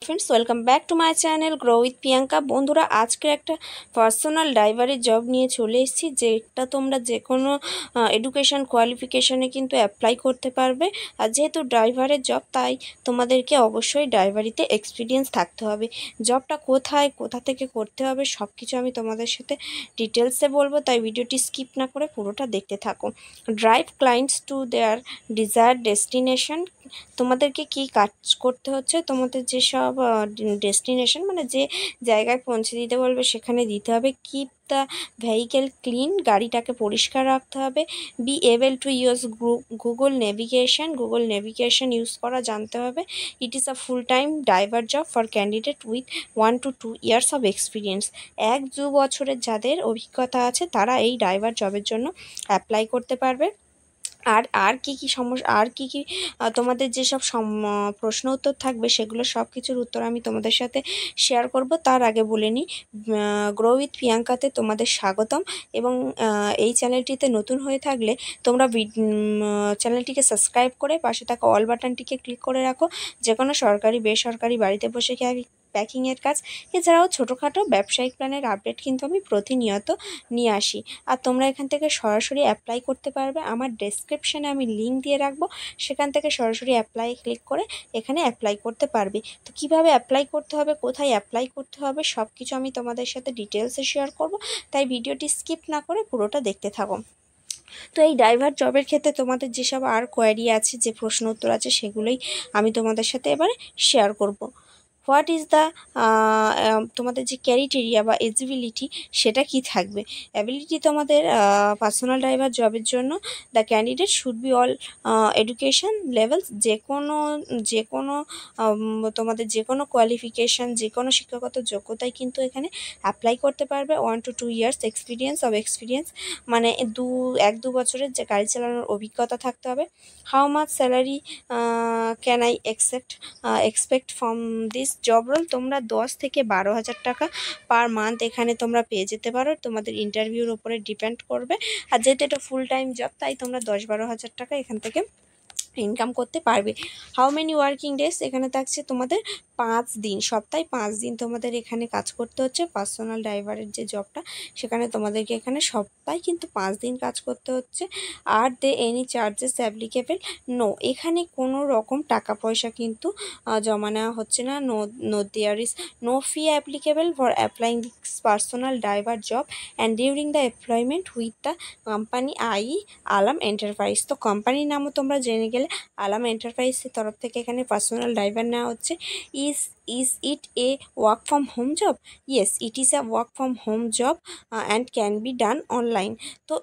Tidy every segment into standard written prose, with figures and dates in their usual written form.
Friends, welcome back to my channel grow with Priyanka. বন্ধুরা, আজকে একটা পার্সোনাল ড্রাইভারের জব নিয়ে চলে এসেছি, যেটা তোমরা যে কোনো এডুকেশন কোয়ালিফিকেশানে কিন্তু অ্যাপ্লাই করতে পারবে। আর যেহেতু ড্রাইভারের জব, তাই তোমাদেরকে অবশ্যই ড্রাইভারিতে এক্সপিরিয়েন্স থাকতে হবে। জবটা কোথা থেকে করতে হবে সব কিছু আমি তোমাদের সাথে ডিটেলসে বলবো, তাই ভিডিওটি স্কিপ না করে পুরোটা দেখতে থাকো। Drive clients to their desired destination. তোমাদেরকে কি কাজ করতে হচ্ছে, তোমাদের যেসব ডেস্টিনেশন মানে যে জায়গায় পৌঁছে দিতে বলবে সেখানে দিতে হবে। কিপ দ্য ভেহিকেল ক্লিন, গাড়িটাকে পরিষ্কার রাখতে হবে। Be able to use Google navigation use করা জানতে হবে। It is a full time driver job for candidate with 1 to 2 years of experience. 1-2 বছরের যাদের অভিজ্ঞতা আছে তারা এই ড্রাইভার জবের জন্য অ্যাপ্লাই করতে পারবে। আর কি সমস্যা, আর কি তোমাদের যেসব প্রশ্ন উত্তর থাকবে সেগুলো সব কিছুর উত্তর আমি তোমাদের সাথে শেয়ার করব। তার আগে বলে নিই, গ্রো উইথ প্রিয়াঙ্কাতে তোমাদের স্বাগতম। এবং এই চ্যানেলটিতে নতুন হয়ে থাকলে তোমরা চ্যানেলটিকে সাবস্ক্রাইব করে পাশে থাকা অল বাটনটিকে ক্লিক করে রাখো। যে কোনো সরকারি বেসরকারি বাড়িতে বসে প্যাকিংয়ের কাজ, এছাড়াও ছোটোখাটো ব্যবসায়িক প্ল্যানের আপডেট কিন্তু আমি প্রতিনিয়ত নিয়ে আসি। আর তোমরা এখান থেকে সরাসরি অ্যাপ্লাই করতে পারবে। আমার ডেসক্রিপশানে আমি লিঙ্ক দিয়ে রাখবো, সেখান থেকে সরাসরি অ্যাপ্লাই ক্লিক করে এখানে অ্যাপ্লাই করতে পারবে। তো কিভাবে অ্যাপ্লাই করতে হবে, কোথায় অ্যাপ্লাই করতে হবে সব কিছু আমি তোমাদের সাথে ডিটেলসে শেয়ার করব, তাই ভিডিওটি স্কিপ না করে পুরোটা দেখতে থাকো। তো এই ড্রাইভার জবের ক্ষেত্রে তোমাদের যেসব আর কোয়ারি আছে, যে প্রশ্ন উত্তর আছে, সেগুলোই আমি তোমাদের সাথে এবারে শেয়ার করব। হোয়াট ইজ দ্য তোমাদের যে ক্যারিটেরিয়া বা এলিজিবিলিটি সেটা কি থাকবে। অ্যাবিলিটি তোমাদের পার্সোনাল ড্রাইভার জবের জন্য the candidate should be all education levels, যে কোনো তোমাদের যে কোনো কোয়ালিফিকেশান, যে কোনো শিক্ষাগত যোগ্যতায় কিন্তু এখানে অ্যাপ্লাই করতে পারবে। 1 to 2 years এক্সপিরিয়েন্স মানে 1-2 বছরের যে গাড়ি চালানোর অভিজ্ঞতা থাকতে হবে। How much salary can I expect from this job role. তোমরা 10 থেকে 12,000 টাকা পার মান্থ এখানে তোমরা পেয়ে যেতে পারো, তোমাদের ইন্টারভিউর উপরে ডিপেন্ড করবে। আর যেহেতু এটা ফুল টাইম জব, তাই তোমরা 10-12,000 টাকা এখান থেকে ইনকাম করতে পারবে। হাউ মেনি ওয়ার্কিং ডেজ, এখানে থাকছে তোমাদের 5 দিন, সপ্তাহে 5 দিন তোমাদের এখানে কাজ করতে হচ্ছে। পার্সোনাল ড্রাইভারের যে জবটা, সেখানে তোমাদেরকে এখানে সপ্তাহে কিন্তু 5 দিন কাজ করতে হচ্ছে। আর দে এনি চার্জেস অ্যাপ্লিকেবল, নো, এখানে কোনো রকম টাকা পয়সা কিন্তু জমা নেওয়া হচ্ছে না। No there is no fee applicable for applying this personal driver job and during the employment with the company Alam enterprise. তো কোম্পানির নামও তোমরা জেনে গেলে, আলাম এন্টারপ্রাইজের তরফ থেকে এখানে পার্সোনাল ড্রাইভার নেওয়া হচ্ছে। Is it A work from home job? Yes, it is a work from home job and can be done online. তো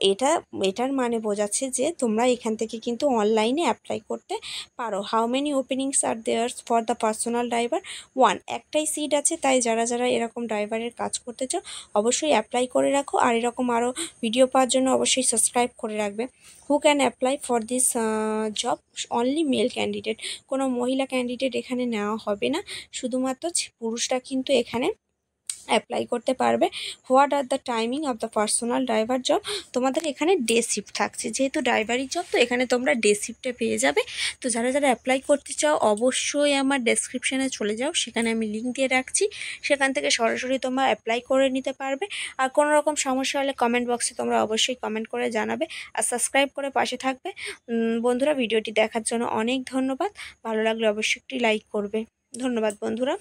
এটার মানে বোঝাচ্ছে যে তোমরা এখান থেকে কিন্তু অনলাইনে অ্যাপ্লাই করতে পারো। How many openings are there for the personal driver? 1, একটাই সিট আছে, তাই যারা এরকম ড্রাইভারের কাজ করতে চাও অবশ্যই অ্যাপ্লাই করে রাখো। আর এরকম আরও ভিডিও পাওয়ার জন্য অবশ্যই সাবস্ক্রাইব করে রাখবে। Who can apply for this job? Only male candidate, কোনো মহিলা ক্যান্ডিডেট এখানে নেওয়া হবে না, শুধুমাত্র পুরুষরা কিন্তু এখানে অ্যাপ্লাই করতে পারবে। What are the timing of the personal driver job? তোমাদের এখানে ডে শিফট থাকছে, যেহেতু ড্রাইভারি জব, তো এখানে তোমরা ডে শিফটে পেয়ে যাবে। তো যারা অ্যাপ্লাই করতে চাও অবশ্যই আমার ডেসক্রিপশানে চলে যাও, সেখানে আমি লিঙ্ক দিয়ে রাখছি, সেখান থেকে সরাসরি তোমরা অ্যাপ্লাই করে নিতে পারবে। আর কোনো রকম সমস্যা হলে কমেন্ট বক্সে তোমরা অবশ্যই কমেন্ট করে জানাবে, আর সাবস্ক্রাইব করে পাশে থাকবে। বন্ধুরা, ভিডিওটি দেখার জন্য অনেক ধন্যবাদ। ভালো লাগলে অবশ্যই একটি লাইক করবে। ধন্যবাদ বন্ধুরা।